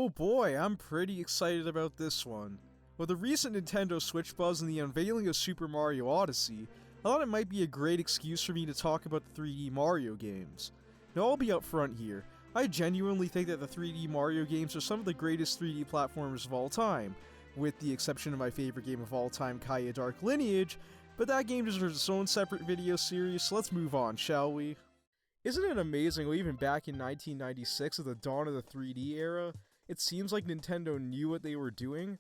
Oh boy, I'm pretty excited about this one. With the recent Nintendo Switch buzz and the unveiling of Super Mario Odyssey, I thought it might be a great excuse for me to talk about the 3D Mario games. Now I'll be upfront here, I genuinely think that the 3D Mario games are some of the greatest 3D platformers of all time, with the exception of my favorite game of all time, Kaya Dark Lineage, but that game deserves its own separate video series, so let's move on, shall we? Isn't it amazing how even back in 1996 at the dawn of the 3D era, it seems like Nintendo knew what they were doing?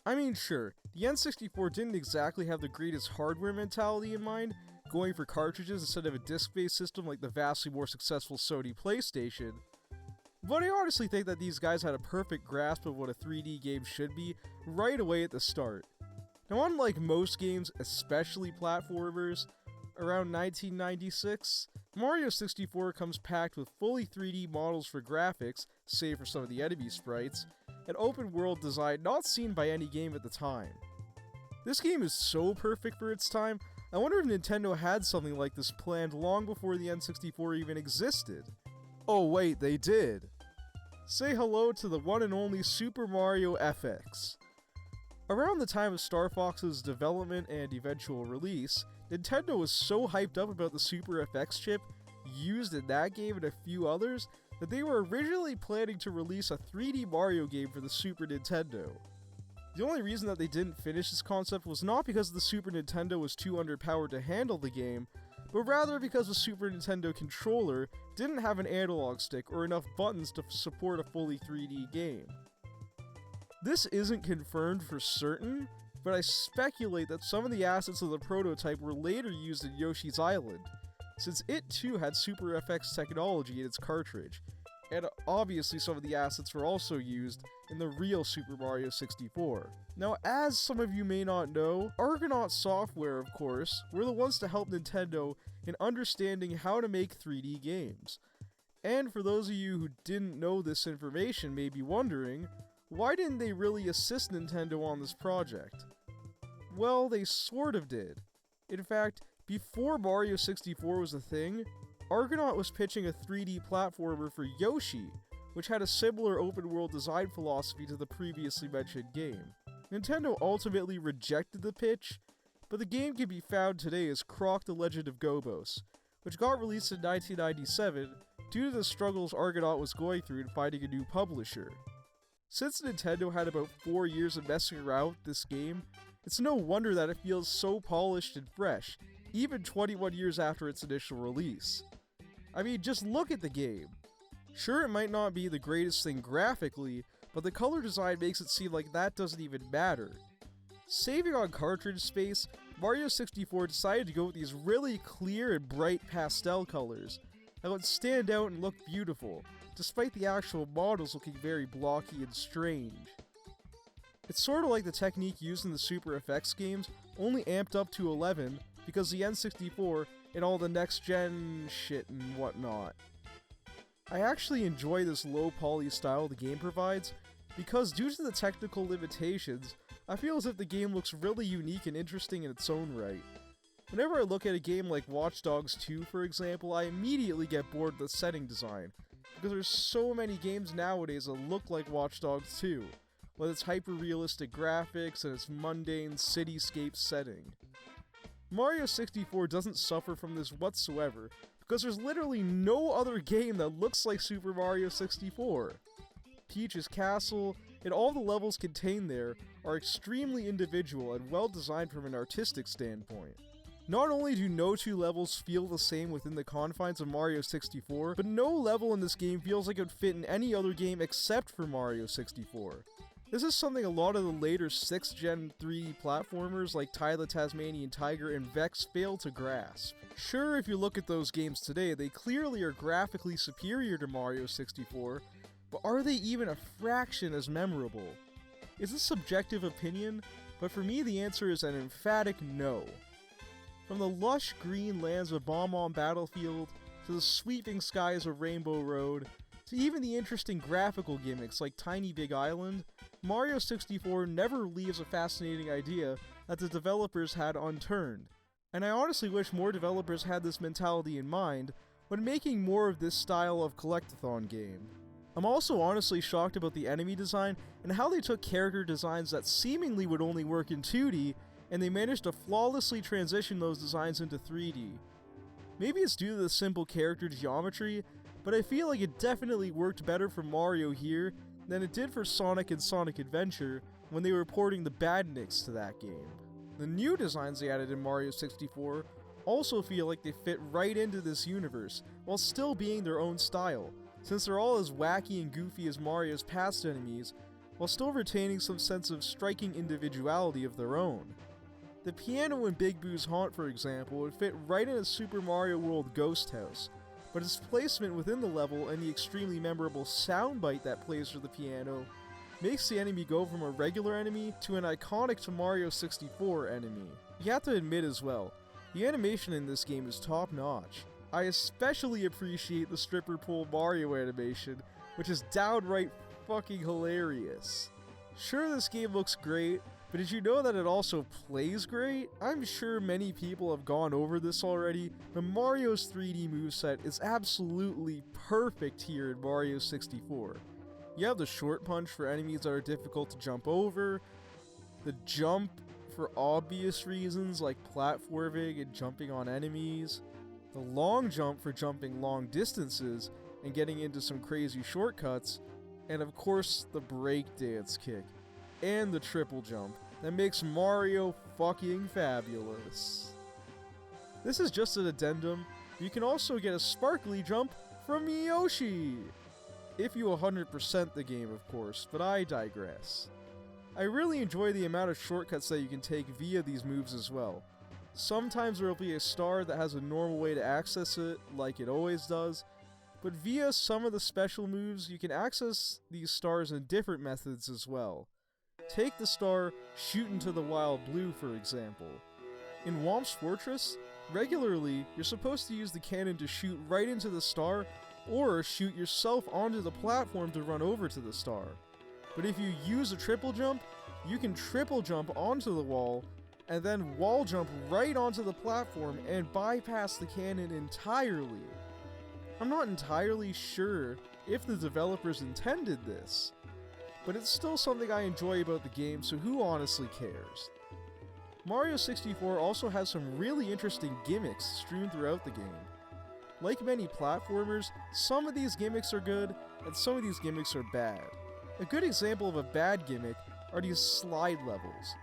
I mean, sure, the N64 didn't exactly have the greatest hardware mentality in mind, going for cartridges instead of a disc-based system like the vastly more successful Sony PlayStation, but I honestly think that these guys had a perfect grasp of what a 3D game should be right away at the start. Now, unlike most games, especially platformers, around 1996, Mario 64 comes packed with fully 3D models for graphics, save for some of the enemy sprites, and open world design not seen by any game at the time. This game is so perfect for its time, I wonder if Nintendo had something like this planned long before the N64 even existed. Oh wait, they did! Say hello to the one and only Super Mario FX. Around the time of Star Fox's development and eventual release, Nintendo was so hyped up about the Super FX chip used in that game and a few others that they were originally planning to release a 3D Mario game for the Super Nintendo. The only reason that they didn't finish this concept was not because the Super Nintendo was too underpowered to handle the game, but rather because the Super Nintendo controller didn't have an analog stick or enough buttons to support a fully 3D game. This isn't confirmed for certain, but I speculate that some of the assets of the prototype were later used in Yoshi's Island, since it too had Super FX technology in its cartridge, and obviously some of the assets were also used in the real Super Mario 64. Now, as some of you may not know, Argonaut Software, of course, were the ones to help Nintendo in understanding how to make 3D games. And for those of you who didn't know this information may be wondering, why didn't they really assist Nintendo on this project? Well, they sort of did. In fact, before Mario 64 was a thing, Argonaut was pitching a 3D platformer for Yoshi, which had a similar open-world design philosophy to the previously mentioned game. Nintendo ultimately rejected the pitch, but the game can be found today as Croc the Legend of Gobos, which got released in 1997 due to the struggles Argonaut was going through in finding a new publisher. Since Nintendo had about 4 years of messing around with this game, it's no wonder that it feels so polished and fresh, even 21 years after its initial release. I mean, just look at the game. Sure, it might not be the greatest thing graphically, but the color design makes it seem like that doesn't even matter. Saving on cartridge space, Mario 64 decided to go with these really clear and bright pastel colors that would stand out and look beautiful, despite the actual models looking very blocky and strange. It's sort of like the technique used in the Super FX games, only amped up to 11 because the N64 and all the next-gen shit and whatnot. I actually enjoy this low-poly style the game provides, because due to the technical limitations, I feel as if the game looks really unique and interesting in its own right. Whenever I look at a game like Watch Dogs 2, for example, I immediately get bored with the setting design, because there's so many games nowadays that look like Watch Dogs 2, with its hyper-realistic graphics and its mundane cityscape setting. Mario 64 doesn't suffer from this whatsoever, because there's literally no other game that looks like Super Mario 64. Peach's castle, and all the levels contained there, are extremely individual and well designed from an artistic standpoint. Not only do no two levels feel the same within the confines of Mario 64, but no level in this game feels like it would fit in any other game except for Mario 64. This is something a lot of the later 6th gen 3D platformers like Ty the Tasmanian Tiger and Vex fail to grasp. Sure, if you look at those games today, they clearly are graphically superior to Mario 64, but are they even a fraction as memorable? Is this subjective opinion? But for me the answer is an emphatic no. From the lush green lands of Bomb-On Battlefield, to the sweeping skies of Rainbow Road, to even the interesting graphical gimmicks like Tiny Big Island, Mario 64 never leaves a fascinating idea that the developers had unturned, and I honestly wish more developers had this mentality in mind when making more of this style of collectathon game. I'm also honestly shocked about the enemy design and how they took character designs that seemingly would only work in 2D and they managed to flawlessly transition those designs into 3D. Maybe it's due to the simple character geometry, but I feel like it definitely worked better for Mario here than it did for Sonic and Sonic Adventure when they were porting the badniks to that game. The new designs they added in Mario 64 also feel like they fit right into this universe, while still being their own style, since they're all as wacky and goofy as Mario's past enemies, while still retaining some sense of striking individuality of their own. The piano in Big Boo's Haunt, for example, would fit right in a Super Mario World Ghost House, but its placement within the level and the extremely memorable soundbite that plays for the piano makes the enemy go from a regular enemy to an iconic to Mario 64 enemy. You have to admit as well, the animation in this game is top notch. I especially appreciate the stripper pole Mario animation, which is downright fucking hilarious. Sure, this game looks great, but did you know that it also plays great? I'm sure many people have gone over this already, but Mario's 3D moveset is absolutely perfect here in Mario 64. You have the short punch for enemies that are difficult to jump over, the jump for obvious reasons like platforming and jumping on enemies, the long jump for jumping long distances and getting into some crazy shortcuts, and of course the breakdance kick, and the triple jump that makes Mario fucking fabulous. This is just an addendum, you can also get a sparkly jump from Yoshi! If you 100% the game, of course, but I digress. I really enjoy the amount of shortcuts that you can take via these moves as well. Sometimes there will be a star that has a normal way to access it, like it always does, but via some of the special moves, you can access these stars in different methods as well. Take the star, shoot into the wild blue, for example. In Whomp's Fortress, regularly, you're supposed to use the cannon to shoot right into the star, or shoot yourself onto the platform to run over to the star. But if you use a triple jump, you can triple jump onto the wall, and then wall jump right onto the platform and bypass the cannon entirely. I'm not entirely sure if the developers intended this, but it's still something I enjoy about the game, so who honestly cares? Mario 64 also has some really interesting gimmicks strewn throughout the game. Like many platformers, some of these gimmicks are good, and some of these gimmicks are bad. A good example of a bad gimmick are these slide levels.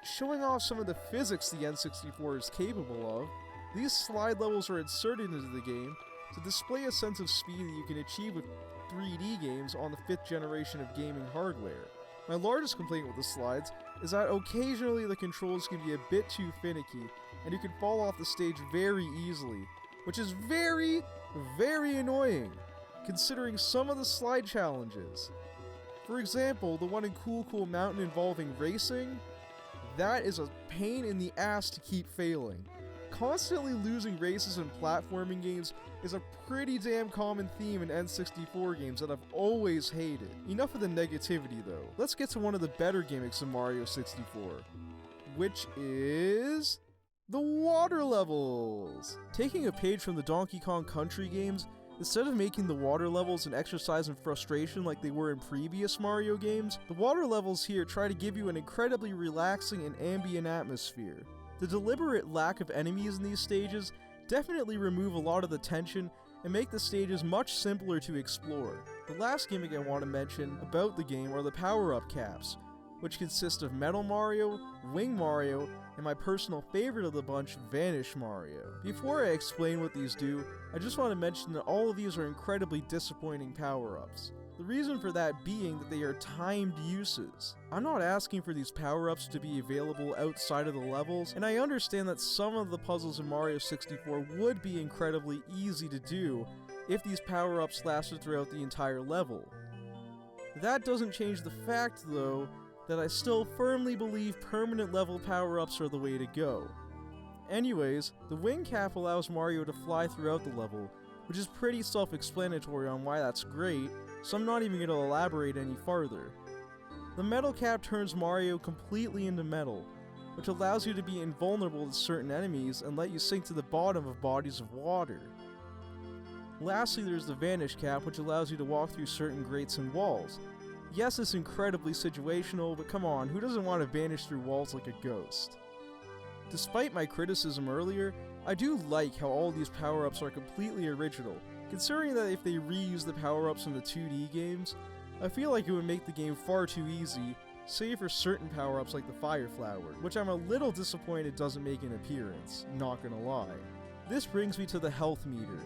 Showing off some of the physics the N64 is capable of, these slide levels are inserted into the game to display a sense of speed that you can achieve with 3D games on the 5th generation of gaming hardware. My largest complaint with the slides is that occasionally the controls can be a bit too finicky, and you can fall off the stage very easily, which is very, very annoying, considering some of the slide challenges. For example, the one in Cool Cool Mountain involving racing, that is a pain in the ass to keep failing. Constantly losing races in platforming games is a pretty damn common theme in N64 games that I've always hated. Enough of the negativity though. Let's get to one of the better gimmicks in Mario 64, which is the water levels! Taking a page from the Donkey Kong Country games, instead of making the water levels an exercise in frustration like they were in previous Mario games, the water levels here try to give you an incredibly relaxing and ambient atmosphere. The deliberate lack of enemies in these stages definitely remove a lot of the tension and make the stages much simpler to explore. The last gimmick I want to mention about the game are the power-up caps, which consist of Metal Mario, Wing Mario, and my personal favorite of the bunch, Vanish Mario. Before I explain what these do, I just want to mention that all of these are incredibly disappointing power-ups. The reason for that being that they are timed uses. I'm not asking for these power-ups to be available outside of the levels, and I understand that some of the puzzles in Mario 64 would be incredibly easy to do if these power-ups lasted throughout the entire level. That doesn't change the fact, though, that I still firmly believe permanent level power-ups are the way to go. Anyways, the wing cap allows Mario to fly throughout the level, which is pretty self-explanatory on why that's great, so I'm not even going to elaborate any farther. The metal cap turns Mario completely into metal, which allows you to be invulnerable to certain enemies and let you sink to the bottom of bodies of water. Lastly, there's the vanish cap, which allows you to walk through certain grates and walls. Yes, it's incredibly situational, but come on, who doesn't want to vanish through walls like a ghost? Despite my criticism earlier, I do like how all these power-ups are completely original, considering that if they reuse the power-ups from the 2D games, I feel like it would make the game far too easy, save for certain power-ups like the Fire Flower, which I'm a little disappointed doesn't make an appearance, not gonna lie. This brings me to the health meter,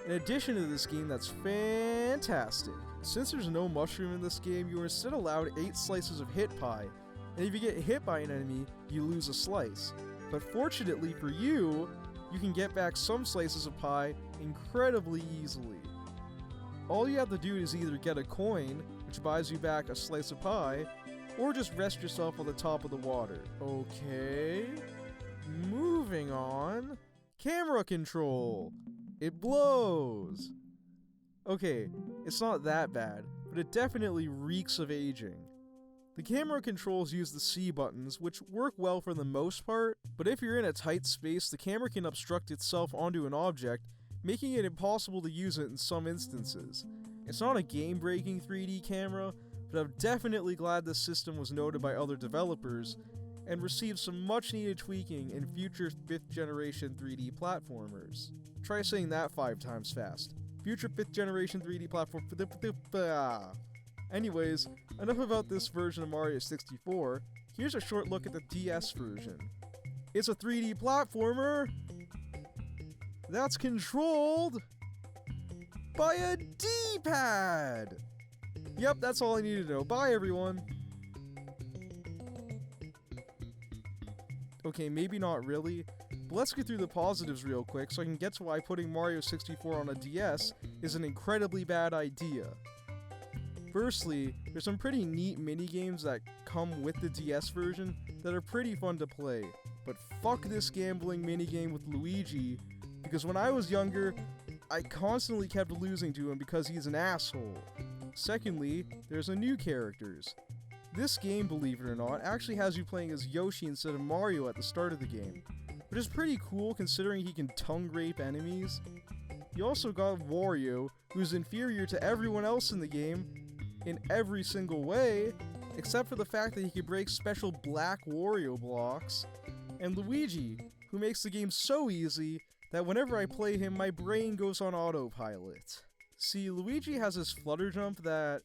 an addition to this game that's fantastic. Since there's no mushroom in this game, you are instead allowed 8 slices of hit pie, and if you get hit by an enemy, you lose a slice. But fortunately for you, you can get back some slices of pie incredibly easily. All you have to do is either get a coin, which buys you back a slice of pie, or just rest yourself on the top of the water. Okay, moving on. Camera control. It blows. Okay, it's not that bad, but it definitely reeks of aging. The camera controls use the C buttons, which work well for the most part, but if you're in a tight space, the camera can obstruct itself onto an object, making it impossible to use it in some instances. It's not a game-breaking 3D camera, but I'm definitely glad this system was noted by other developers, and received some much-needed tweaking in future 5th generation 3D platformers. Try saying that 5 times fast. Future 5th generation 3D platform. Anyways, enough about this version of Mario 64, here's a short look at the DS version. It's a 3D platformer that's controlled by a D-pad! Yep, that's all I need to know. Bye, everyone! Okay, maybe not really, but let's get through the positives real quick so I can get to why putting Mario 64 on a DS is an incredibly bad idea. Firstly, there's some pretty neat minigames that come with the DS version that are pretty fun to play, but fuck this gambling minigame with Luigi, because when I was younger, I constantly kept losing to him because he's an asshole. Secondly, there's the new characters. This game, believe it or not, actually has you playing as Yoshi instead of Mario at the start of the game, which is pretty cool considering he can tongue rape enemies. You also got Wario, who's inferior to everyone else in the game, in every single way, except for the fact that he can break special black Wario blocks, and Luigi, who makes the game so easy that whenever I play him, my brain goes on autopilot. See, Luigi has this flutter jump that,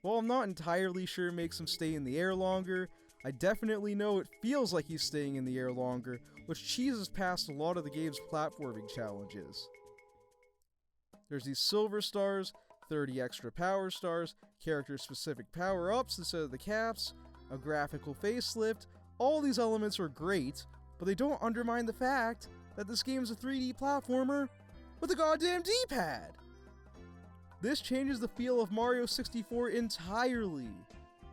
while I'm not entirely sure makes him stay in the air longer, I definitely know it feels like he's staying in the air longer, which cheeses past a lot of the game's platforming challenges. There's these silver stars, 30 extra power stars, character-specific power-ups instead of the caps, a graphical facelift. All these elements are great, but they don't undermine the fact that this game is a 3D platformer with a goddamn D-pad! This changes the feel of Mario 64 entirely.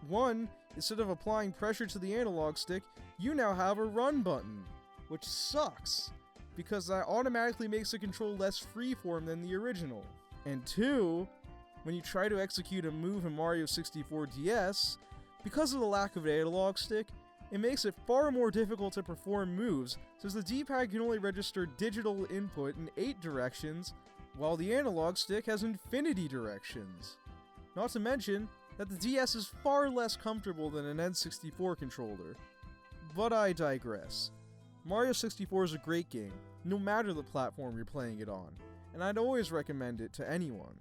1, instead of applying pressure to the analog stick, you now have a run button, which sucks, because that automatically makes the control less freeform than the original. And 2, when you try to execute a move in Mario 64 DS, because of the lack of an analog stick, it makes it far more difficult to perform moves, since the D-pad can only register digital input in 8 directions, while the analog stick has infinity directions. Not to mention that the DS is far less comfortable than an N64 controller. But I digress. Mario 64 is a great game, no matter the platform you're playing it on, and I'd always recommend it to anyone.